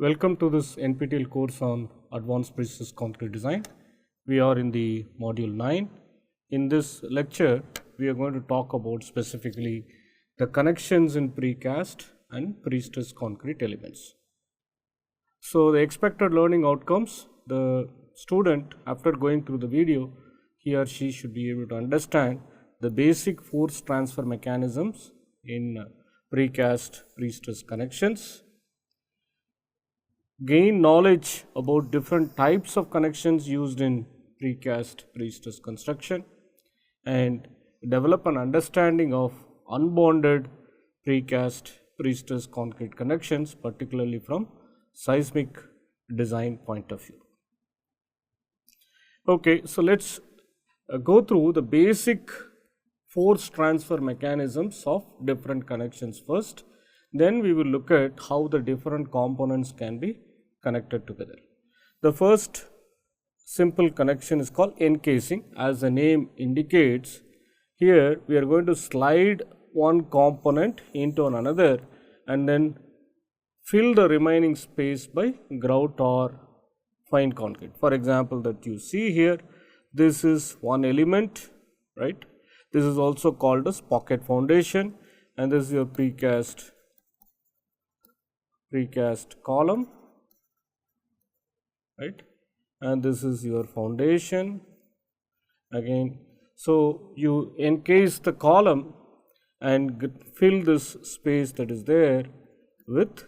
Welcome to this NPTEL course on Advanced Prestressed Concrete Design. We are in the module 9. In this lecture, we are going to talk about specifically the connections in precast and prestressed concrete elements. So, the expected learning outcomes, the student after going through the video, he or she should be able to understand the basic force transfer mechanisms in precast prestressed connections, gain knowledge about different types of connections used in precast prestressed construction, and develop an understanding of unbonded precast prestressed concrete connections, particularly from seismic design point of view. Okay, so let's go through the basic force transfer mechanisms of different connections first. Then we will look at how the different components can be connected together. The first simple connection is called encasing. As the name indicates, here we are going to slide one component into another and then fill the remaining space by grout or fine concrete. For example, that you see here, this is one element, right? This is also called as pocket foundation, and this is your precast column, right? And this is your foundation again. So you encase the column and fill this space that is there with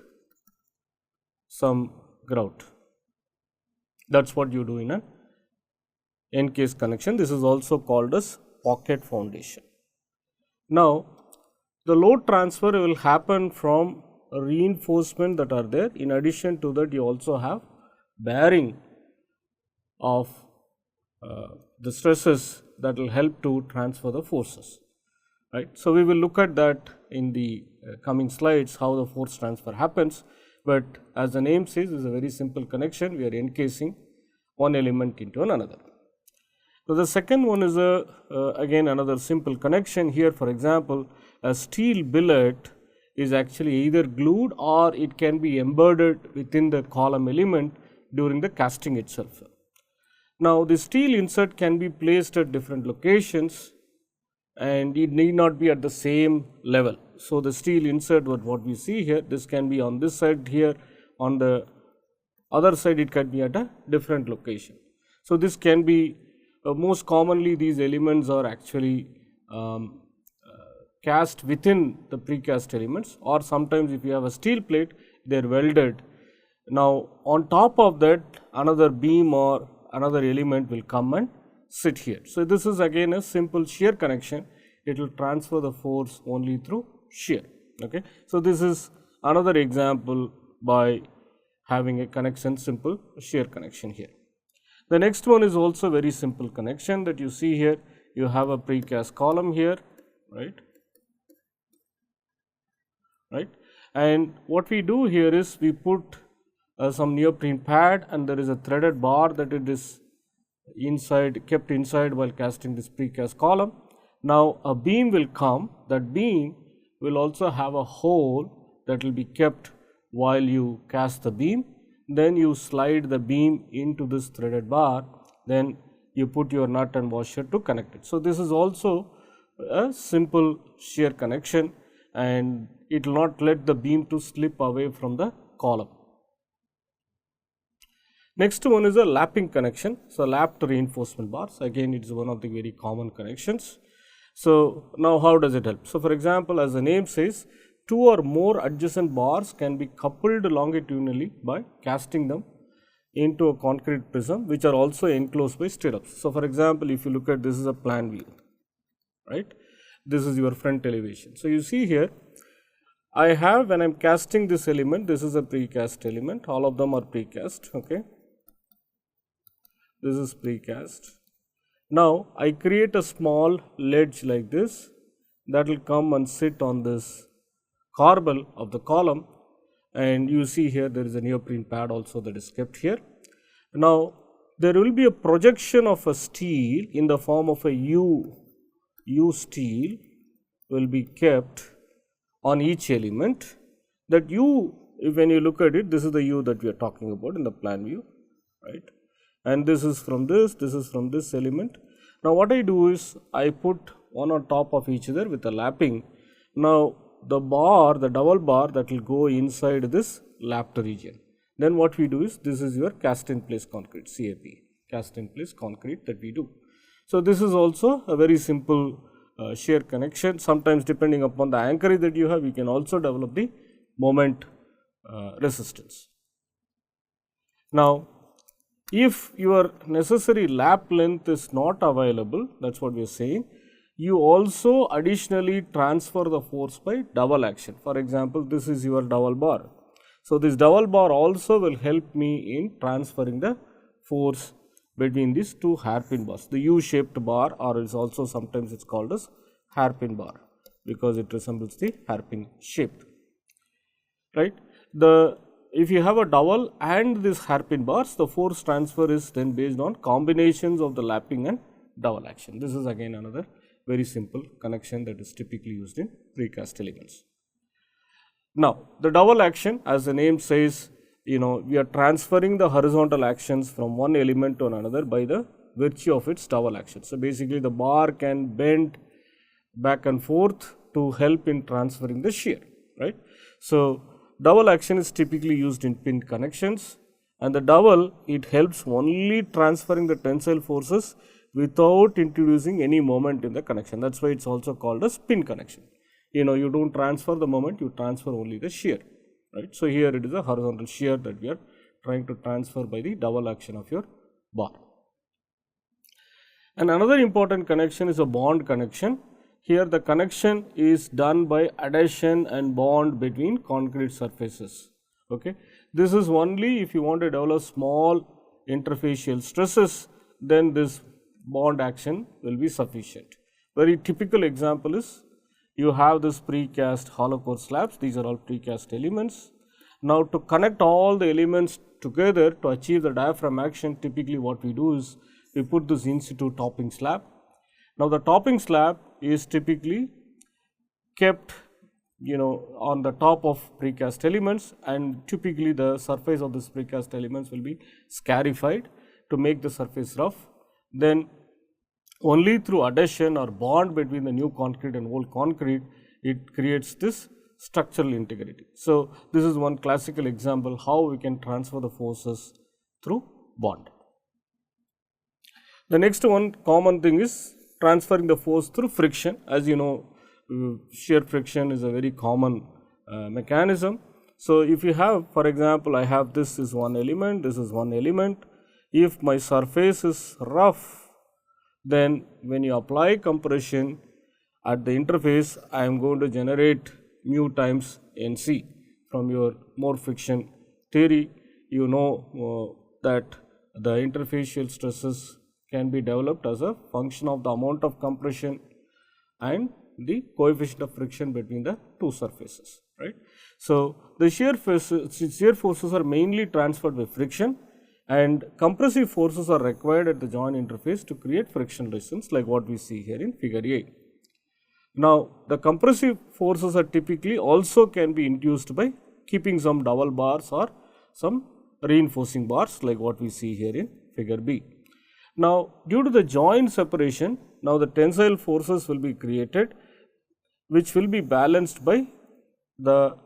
some grout. That's what you do in an encase connection. This is also called as pocket foundation. Now, the load transfer will happen from reinforcement that are there. In addition to that, you also have bearing of the stresses that will help to transfer the forces, right? So, we will look at that in the coming slides, how the force transfer happens, but as the name says, it is a very simple connection. We are encasing one element into another. So, the second one is again another simple connection. Here, for example, a steel billet is actually either glued or it can be embedded within the column element during the casting itself. Now, the steel insert can be placed at different locations and it need not be at the same level. So, the steel insert, what we see here, this can be on this side here, on the other side it can be at a different location. So, this can be most commonly these elements are actually cast within the precast elements, or sometimes if you have a steel plate, they are welded. Now, on top of that, another beam or another element will come and sit here. So, this is again a simple shear connection. It will transfer the force only through shear. Okay. So, this is another example by having a connection, simple shear connection here. The next one is also very simple connection that you see here. You have a precast column here, right? Right. And what we do here is we put some neoprene pad, and there is a threaded bar that it is kept inside while casting this precast column. Now, a beam will come. That beam will also have a hole that will be kept while you cast the beam. Then you slide the beam into this threaded bar, then you put your nut and washer to connect it. So, this is also a simple shear connection, and it will not let the beam to slip away from the column. Next one is a lapping connection. So, lapped reinforcement bars, again it is one of the very common connections. So, now how does it help? So, for example, as the name says, two or more adjacent bars can be coupled longitudinally by casting them into a concrete prism, which are also enclosed by stirrups. So, for example, if you look at this is a plan view, right? This is your front elevation. So, you see here, I have, when I am casting this element, this is a precast element, all of them are precast, okay? This is precast. Now, I create a small ledge like this that will come and sit on this corbel of the column, and you see here there is a neoprene pad also that is kept here. Now, there will be a projection of a steel in the form of a U steel will be kept on each element. That U if when you look at it, this is the U that we are talking about in the plan view, right? And this is from this element. Now what I do is I put one on top of each other with a lapping. Now the bar, the double bar that will go inside this lapped region. Then what we do is, this is your cast in place concrete, CAP, cast in place concrete that we do. So this is also a very simple shear connection. Sometimes depending upon the anchorage that you have, you can also develop the moment resistance. Now if your necessary lap length is not available, that is what we are saying, you also additionally transfer the force by double action. For example, this is your double bar. So this double bar also will help me in transferring the force between these two hairpin bars. The U-shaped bar, or is also sometimes it's called as hairpin bar, because it resembles the hairpin shape, right? If you have a double and this hairpin bars, the force transfer is then based on combinations of the lapping and double action. This is again another very simple connection that is typically used in precast elements. Now the double action, as the name says, we are transferring the horizontal actions from one element to another by the virtue of its double action. So basically the bar can bend back and forth to help in transferring the shear, right? So double action is typically used in pin connections, and the double, it helps only transferring the tensile forces without introducing any moment in the connection. That is why it is also called as pin connection. You do not transfer the moment, you transfer only the shear, right? So here it is a horizontal shear that we are trying to transfer by the double action of your bar. And another important connection is a bond connection. Here the connection is done by adhesion and bond between concrete surfaces. Okay, this is only if you want to develop small interfacial stresses, then this bond action will be sufficient. Very typical example is, you have this precast hollow core slabs. These are all precast elements. Now to connect all the elements together to achieve the diaphragm action, typically what we do is we put this in situ topping slab. Now the topping slab is typically kept on the top of precast elements, and typically the surface of this precast elements will be scarified to make the surface rough. Then only through adhesion or bond between the new concrete and old concrete, it creates this structural integrity. So this is one classical example how we can transfer the forces through bond. The next one common thing is transferring the force through friction. As you know, shear friction is a very common mechanism. So if you have, for example, I have this is one element, this is one element. If my surface is rough, then when you apply compression at the interface, I am going to generate mu times NC. From your more friction theory, you know that the interfacial stresses can be developed as a function of the amount of compression and the coefficient of friction between the two surfaces, right? So the shear forces are mainly transferred by friction, and compressive forces are required at the joint interface to create friction resistance, like what we see here in figure A. Now the compressive forces are typically also can be induced by keeping some double bars or some reinforcing bars, like what we see here in figure B. Now due to the joint separation, now the tensile forces will be created, which will be balanced by the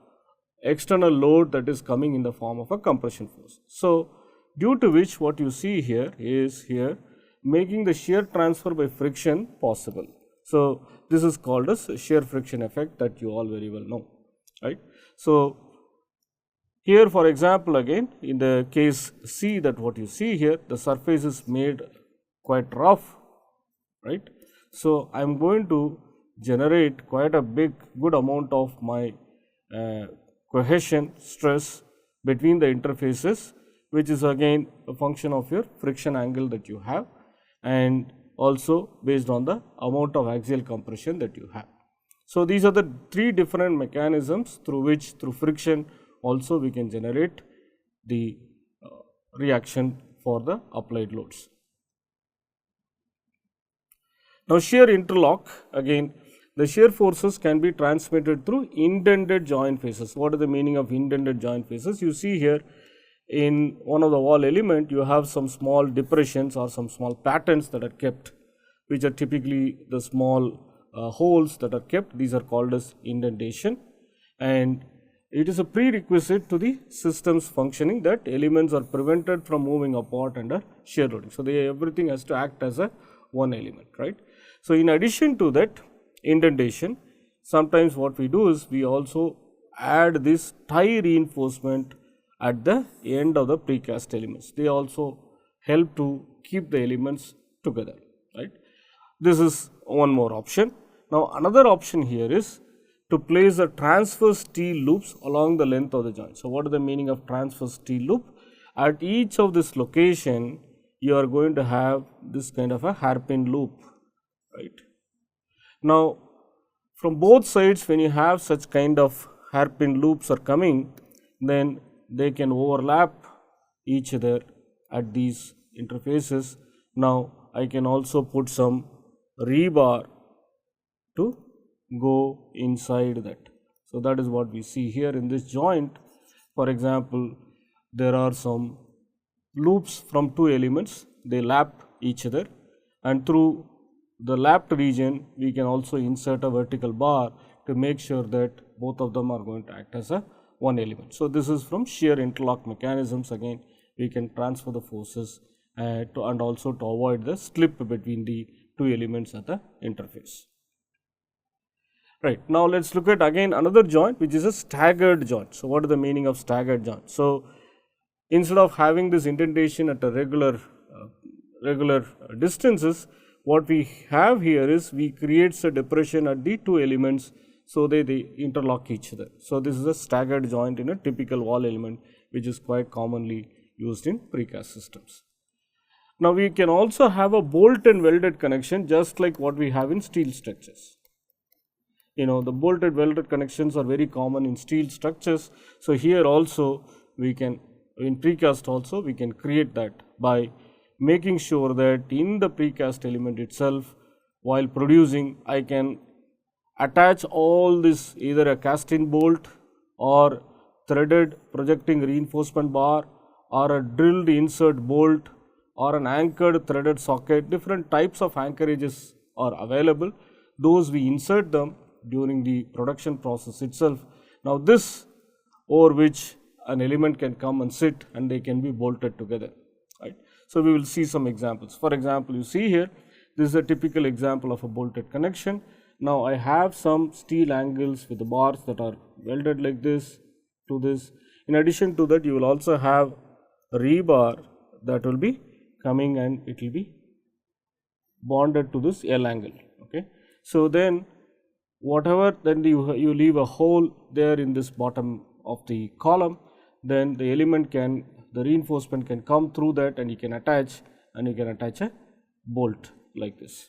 external load that is coming in the form of a compression force. So due to which what you see here is making the shear transfer by friction possible. So this is called as shear friction effect that you all very well know, right? So here, for example, again in the case C, that what you see here, the surface is made quite rough, right? So I am going to generate quite a good amount of my cohesion stress between the interfaces, which is again a function of your friction angle that you have, and also based on the amount of axial compression that you have. So these are the three different mechanisms through which, through friction also, we can generate the reaction for the applied loads. Now shear interlock, again the shear forces can be transmitted through indented joint faces. What is the meaning of indented joint faces? You see here in one of the wall element, you have some small depressions or some small patterns that are kept, which are typically the small holes that are kept. These are called as indentation, and it is a prerequisite to the system's functioning that elements are prevented from moving apart under shear loading. So, everything has to act as a one element, right. So, in addition to that indentation, sometimes what we do is we also add this tie reinforcement at the end of the precast elements. They also help to keep the elements together, right. This is one more option. Now, another option here is to place the transverse steel loops along the length of the joint. So, what is the meaning of transverse steel loop? At each of this location, you are going to have this kind of a hairpin loop, right. Now, from both sides, when you have such kind of hairpin loops are coming, then they can overlap each other at these interfaces. Now, I can also put some rebar to go inside that. So, that is what we see here in this joint. For example, there are some loops from two elements, they lap each other, and through the lapped region we can also insert a vertical bar to make sure that both of them are going to act as a one element. So, this is from shear interlock mechanisms. Again, we can transfer the forces and also to avoid the slip between the two elements at the interface. Right. Now, let us look at again another joint, which is a staggered joint. So, what is the meaning of staggered joint? So, instead of having this indentation at a regular distances, what we have here is we create a depression at the two elements, so they interlock each other. So, this is a staggered joint in a typical wall element, which is quite commonly used in precast systems. Now, we can also have a bolt and welded connection, just like what we have in steel structures. The bolted welded connections are very common in steel structures. So, here also we can, in precast also we can create that by making sure that in the precast element itself, while producing, I can attach all this, either a cast-in bolt or threaded projecting reinforcement bar or a drilled insert bolt or an anchored threaded socket. Different types of anchorages are available. Those we insert them during the production process itself. Now, this over which an element can come and sit, and they can be bolted together, right. So, we will see some examples. For example, you see here, this is a typical example of a bolted connection. Now, I have some steel angles with the bars that are welded like this to this. In addition to that, you will also have a rebar that will be coming and it will be bonded to this L angle, okay. So, then whatever, then you leave a hole there in this bottom of the column, then the element can, the reinforcement can come through that, and you can attach a bolt like this.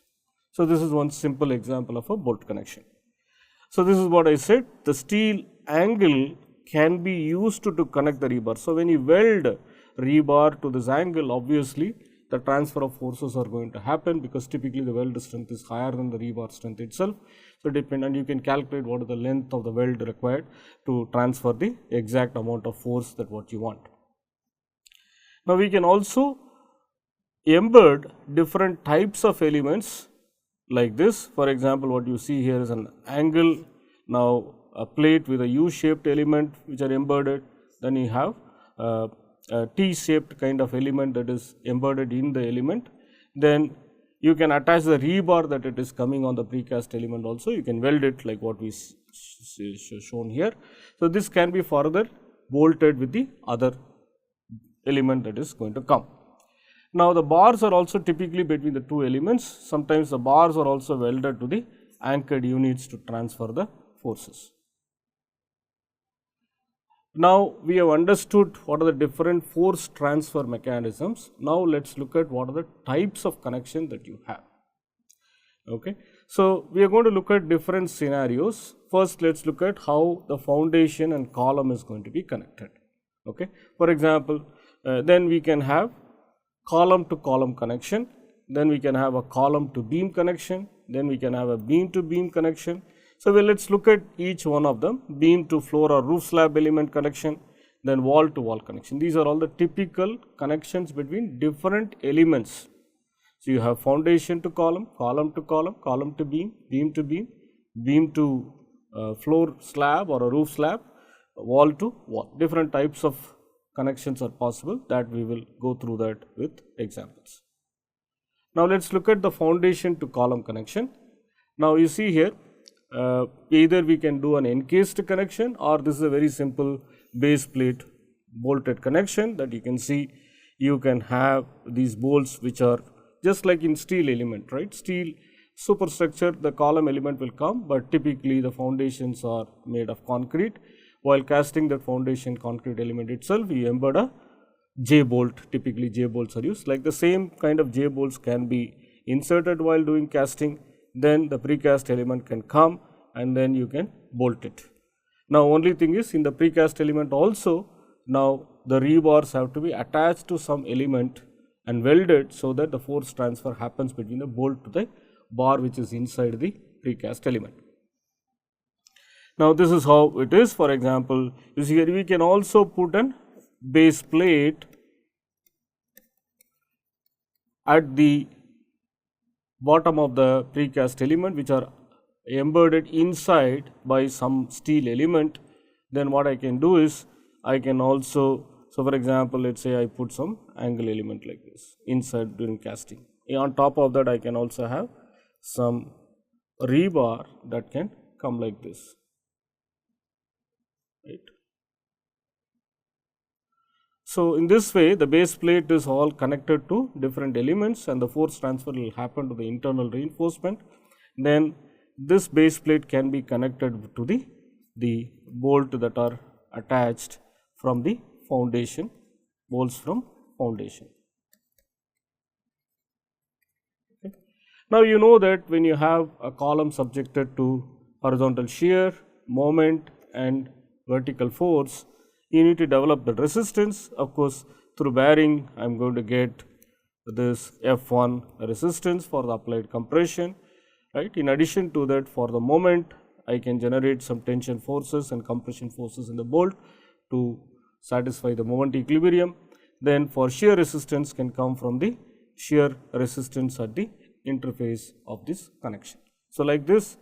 So, this is one simple example of a bolt connection. So, this is what I said, the steel angle can be used to connect the rebar. So, when you weld rebar to this angle, obviously the transfer of forces are going to happen, because typically the weld strength is higher than the rebar strength itself. So, and you can calculate what is the length of the weld required to transfer the exact amount of force that what you want. Now, we can also embed different types of elements like this. For example, what you see here is an angle, now a plate with a U-shaped element which are embedded, then you have a T-shaped kind of element that is embedded in the element. Then you can attach the rebar that it is coming on the precast element also, you can weld it like what we shown here. So, this can be further bolted with the other element that is going to come. Now, the bars are also typically between the two elements. Sometimes the bars are also welded to the anchored units to transfer the forces. Now, we have understood what are the different force transfer mechanisms. Now, let us look at what are the types of connection that you have. Okay. So, we are going to look at different scenarios. First, let us look at how the foundation and column is going to be connected. Okay. For example, then we can have column to column connection, then we can have a column to beam connection, then we can have a beam to beam connection. So, let's look at each one of them: beam to floor or roof slab element connection, then wall to wall connection. These are all the typical connections between different elements. So, you have foundation to column, column to column, column to beam, beam to beam, beam to floor slab or a roof slab, wall to wall. Different types of connections are possible, that we will go through that with examples. Now, let us look at the foundation to column connection. Now, you see here, either we can do an encased connection, or this is a very simple base plate bolted connection that you can see. You can have these bolts which are just like in steel element, right? Steel superstructure, the column element will come, but typically the foundations are made of concrete. While casting the foundation concrete element itself, you embed a J bolt. Typically J bolts are used. Like the same kind of J bolts can be inserted while doing casting, then the precast element can come and then you can bolt it. Now, only thing is, in the precast element also, now the rebars have to be attached to some element and welded, so that the force transfer happens between the bolt to the bar which is inside the precast element. Now, this is how it is. For example, you see here we can also put an base plate at the bottom of the precast element, which are embedded inside by some steel element. Then what I can do is, I can also, so for example, let us say I put some angle element like this inside during casting. On top of that, I can also have some rebar that can come like this. Right. So, in this way, the base plate is all connected to different elements and the force transfer will happen to the internal reinforcement. Then this base plate can be connected to the bolt that are attached from the foundation, bolts from foundation. Okay. Now, you know that when you have a column subjected to horizontal shear, moment and vertical force, you need to develop the resistance. Of course, through bearing, I am going to get this F1 resistance for the applied compression, right. In addition to that, for the moment, I can generate some tension forces and compression forces in the bolt to satisfy the moment equilibrium. Then for shear resistance can come from the shear resistance at the interface of this connection. So, like this,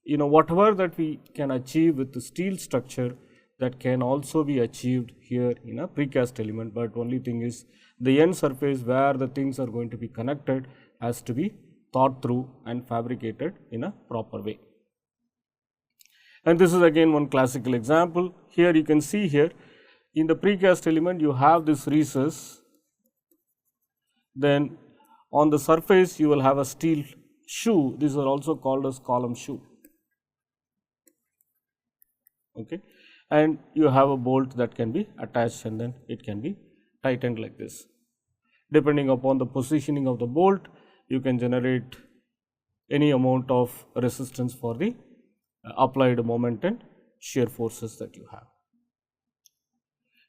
you know, whatever that we can achieve with the steel structure, that can also be achieved here in a precast element, but only thing is, the end surface where the things are going to be connected has to be thought through and fabricated in a proper way. And this is again one classical example. Here you can see here in the precast element you have this recess, then on the surface you will have a steel shoe. These are also called as column shoe. Okay. And you have a bolt that can be attached and then it can be tightened like this. Depending upon the positioning of the bolt, you can generate any amount of resistance for the applied moment and shear forces that you have.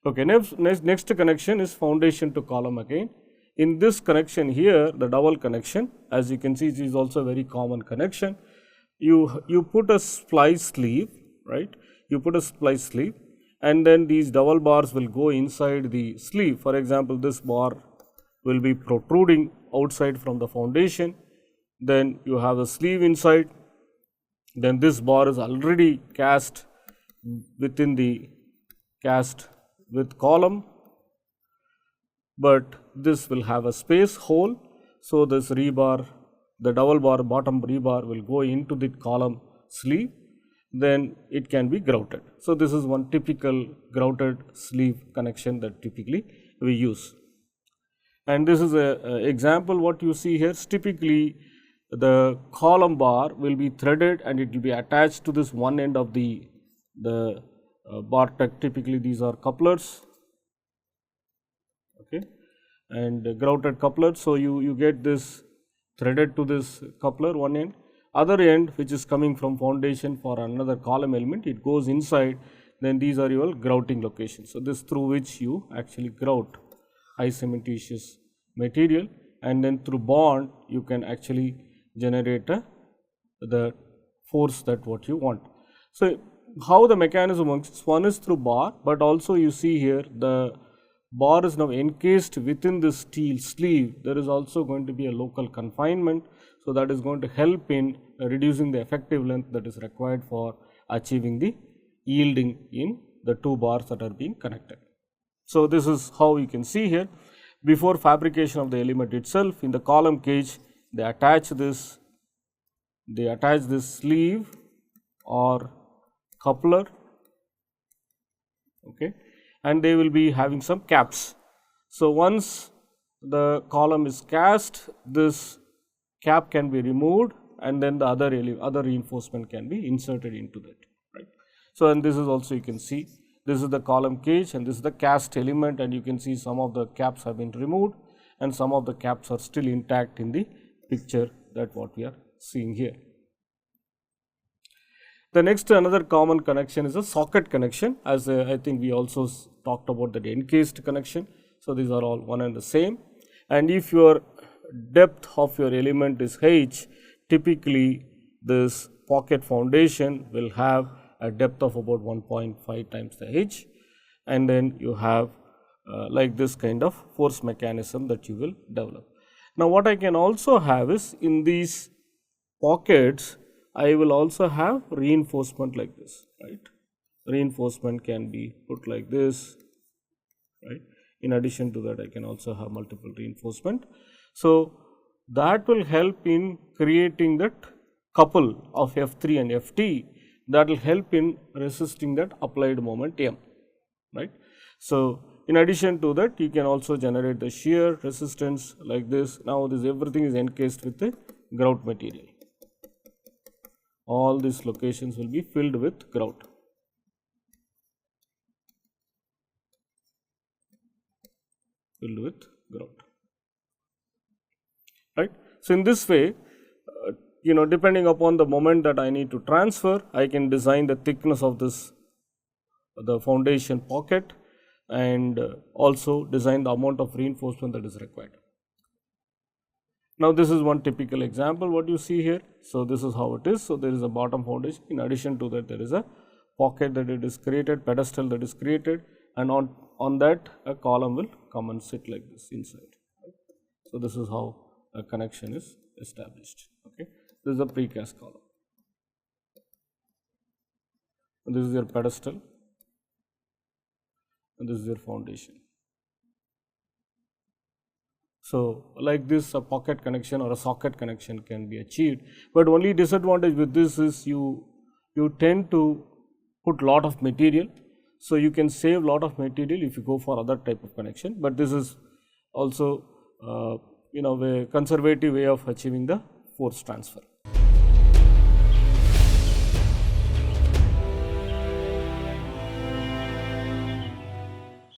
Okay, next connection is foundation to column again. In this connection here, the double connection, as you can see, it is also a very common connection. You put a splice sleeve, right? You put a splice sleeve and then these double bars will go inside the sleeve. For example, this bar will be protruding outside from the foundation, then you have the sleeve inside, then this bar is already cast within the cast with column, but this will have a space hole. So, this rebar, the double bar bottom rebar will go into the column sleeve, then it can be grouted. So, this is one typical grouted sleeve connection that typically we use. And this is a example what you see here. Typically, the column bar will be threaded and it will be attached to this one end of the bar tech. Typically, these are couplers, okay, and grouted couplers. So, you get this threaded to this coupler one end. Other end which is coming from foundation for another column element, it goes inside, then these are your grouting locations. So, this through which you actually grout high cementitious material, and then through bond you can actually generate a the force that what you want. So how the mechanism works, one is through bar, but also you see here the bar is now encased within the steel sleeve. There is also going to be a local confinement, so that is going to help in reducing the effective length that is required for achieving the yielding in the two bars that are being connected. So this is how you can see here. Before fabrication of the element itself, in the column cage, they attach this sleeve or coupler, okay, and they will be having some caps. So once the column is cast, this cap can be removed, and then the other reinforcement can be inserted into that, right. So and this is also, you can see, this is the column cage and this is the cast element, and you can see some of the caps have been removed and some of the caps are still intact in the picture that what we are seeing here. The next another common connection is a socket connection, as I think we also talked about the encased connection. So these are all one and the same, and if your depth of your element is h, typically this pocket foundation will have a depth of about 1.5 times the h, and then you have like this kind of force mechanism that you will develop. Now what I can also have is, in these pockets I will also have reinforcement like this, right. Reinforcement can be put like this, right. In addition to that, I can also have multiple reinforcement. So that will help in creating that couple of F3 and Ft, that will help in resisting that applied moment M, right. So in addition to that, you can also generate the shear resistance like this. Now this everything is encased with the grout material. All these locations will be filled with grout. Right. So in this way, depending upon the moment that I need to transfer, I can design the thickness of this, the foundation pocket, and also design the amount of reinforcement that is required. Now this is one typical example what you see here. So this is how it is. So there is a bottom foundation. In addition to that, there is a pocket that it is created, pedestal that is created, and on that a column will come and sit like this inside. So this is how a connection is established. Okay, this is a precast column. And this is your pedestal, and this is your foundation. So like this, a pocket connection or a socket connection can be achieved, but only disadvantage with this is you tend to put lot of material. So you can save lot of material if you go for other type of connection, but this is also a conservative way of achieving the force transfer.